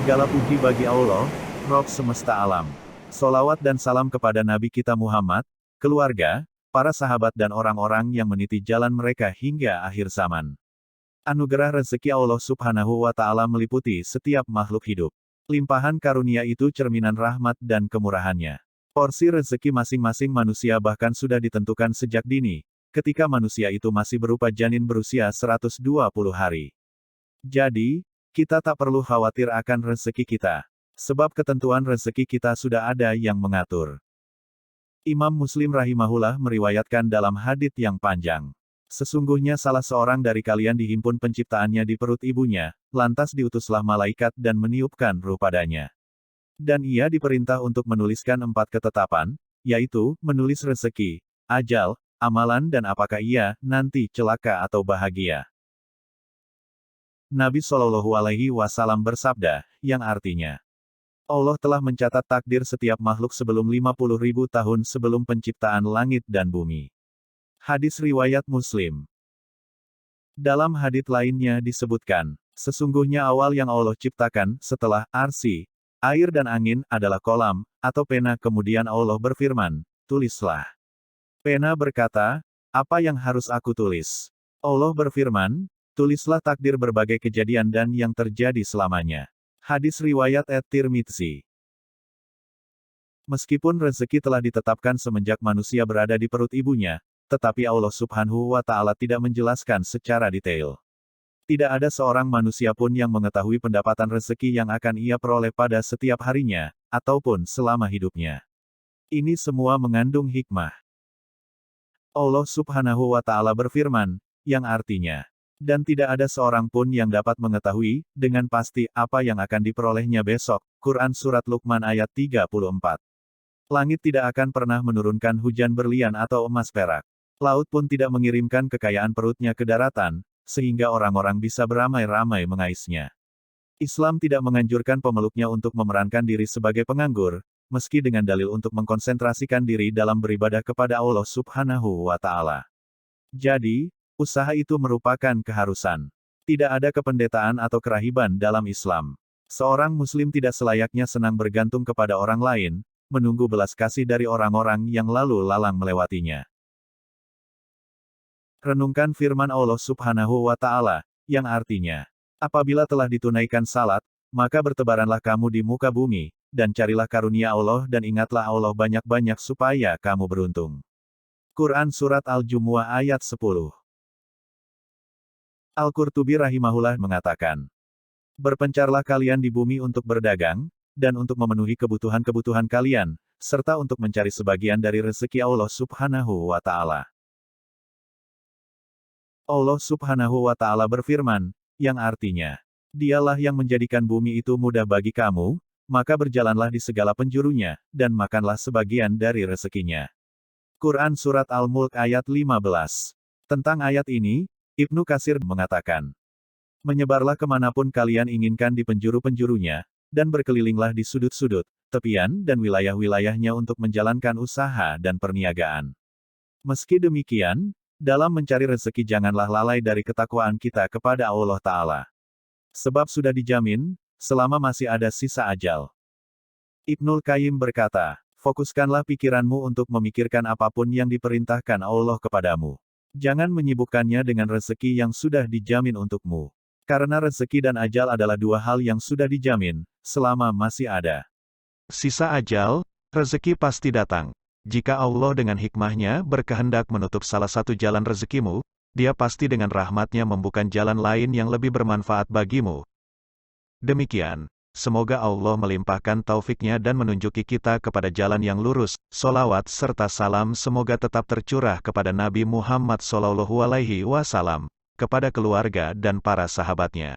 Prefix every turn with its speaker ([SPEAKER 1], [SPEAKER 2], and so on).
[SPEAKER 1] Segala puji bagi Allah, Rob semesta alam. Solawat dan salam kepada Nabi kita Muhammad, keluarga, para sahabat dan orang-orang yang meniti jalan mereka hingga akhir zaman. Anugerah rezeki Allah Subhanahu wa Ta'ala meliputi setiap makhluk hidup. Limpahan karunia itu cerminan rahmat dan kemurahannya. Porsi rezeki masing-masing manusia bahkan sudah ditentukan sejak dini, ketika manusia itu masih berupa janin berusia 120 hari. Jadi, kita tak perlu khawatir akan rezeki kita. Sebab ketentuan rezeki kita sudah ada yang mengatur. Imam Muslim rahimahullah meriwayatkan dalam hadits yang panjang. Sesungguhnya salah seorang dari kalian dihimpun penciptaannya di perut ibunya, lantas diutuslah malaikat dan meniupkan ruh padanya. Dan ia diperintah untuk menuliskan 4 ketetapan, yaitu, menulis rezeki, ajal, amalan dan apakah ia nanti celaka atau bahagia. Nabi Shallallahu Alaihi Wasallam bersabda, yang artinya, Allah telah mencatat takdir setiap makhluk sebelum 50.000 tahun sebelum penciptaan langit dan bumi. Hadis riwayat Muslim. Dalam hadits lainnya disebutkan, sesungguhnya awal yang Allah ciptakan setelah arsy, air dan angin adalah kolam, atau pena. Kemudian Allah berfirman, tulislah. Pena berkata, apa yang harus aku tulis? Allah berfirman, tulislah takdir berbagai kejadian dan yang terjadi selamanya. Hadis riwayat At-Tirmidzi. Meskipun rezeki telah ditetapkan semenjak manusia berada di perut ibunya, tetapi Allah Subhanahu wa Ta'ala tidak menjelaskan secara detail. Tidak ada seorang manusia pun yang mengetahui pendapatan rezeki yang akan ia peroleh pada setiap harinya, ataupun selama hidupnya. Ini semua mengandung hikmah. Allah Subhanahu wa Ta'ala berfirman, yang artinya, dan tidak ada seorang pun yang dapat mengetahui, dengan pasti, apa yang akan diperolehnya besok. Quran Surat Luqman ayat 34. Langit tidak akan pernah menurunkan hujan berlian atau emas perak. Laut pun tidak mengirimkan kekayaan perutnya ke daratan, sehingga orang-orang bisa beramai-ramai mengaisnya. Islam tidak menganjurkan pemeluknya untuk memerankan diri sebagai penganggur, meski dengan dalil untuk mengkonsentrasikan diri dalam beribadah kepada Allah Subhanahu wa Ta'ala. Jadi, usaha itu merupakan keharusan. Tidak ada kependetaan atau kerahiban dalam Islam. Seorang Muslim tidak selayaknya senang bergantung kepada orang lain, menunggu belas kasih dari orang-orang yang lalu lalang melewatinya. Renungkan firman Allah Subhanahu wa Ta'ala, yang artinya, apabila telah ditunaikan salat, maka bertebaranlah kamu di muka bumi, dan carilah karunia Allah dan ingatlah Allah banyak-banyak supaya kamu beruntung. Quran Surat Al-Jumu'ah ayat 10. Al-Qurtubi rahimahullah mengatakan, berpencarlah kalian di bumi untuk berdagang, dan untuk memenuhi kebutuhan-kebutuhan kalian, serta untuk mencari sebagian dari rezeki Allah Subhanahu wa Ta'ala. Allah Subhanahu wa Ta'ala berfirman, yang artinya, dialah yang menjadikan bumi itu mudah bagi kamu, maka berjalanlah di segala penjurunya, dan makanlah sebagian dari rezekinya. Quran Surat Al-Mulk ayat 15. Tentang ayat ini, Ibnu Katsir mengatakan, menyebarlah kemanapun kalian inginkan di penjuru-penjurunya, dan berkelilinglah di sudut-sudut, tepian dan wilayah-wilayahnya untuk menjalankan usaha dan perniagaan. Meski demikian, dalam mencari rezeki janganlah lalai dari ketakwaan kita kepada Allah Ta'ala. Sebab sudah dijamin, selama masih ada sisa ajal. Ibnul Qayyim berkata, fokuskanlah pikiranmu untuk memikirkan apapun yang diperintahkan Allah kepadamu. Jangan menyibukkannya dengan rezeki yang sudah dijamin untukmu. Karena rezeki dan ajal adalah dua hal yang sudah dijamin, selama masih ada sisa ajal, rezeki pasti datang. Jika Allah dengan hikmahnya berkehendak menutup salah satu jalan rezekimu, Dia pasti dengan rahmatnya membuka jalan lain yang lebih bermanfaat bagimu. Demikian, semoga Allah melimpahkan taufiknya dan menunjuki kita kepada jalan yang lurus. Solawat serta salam semoga tetap tercurah kepada Nabi Muhammad SAW, kepada keluarga dan para sahabatnya.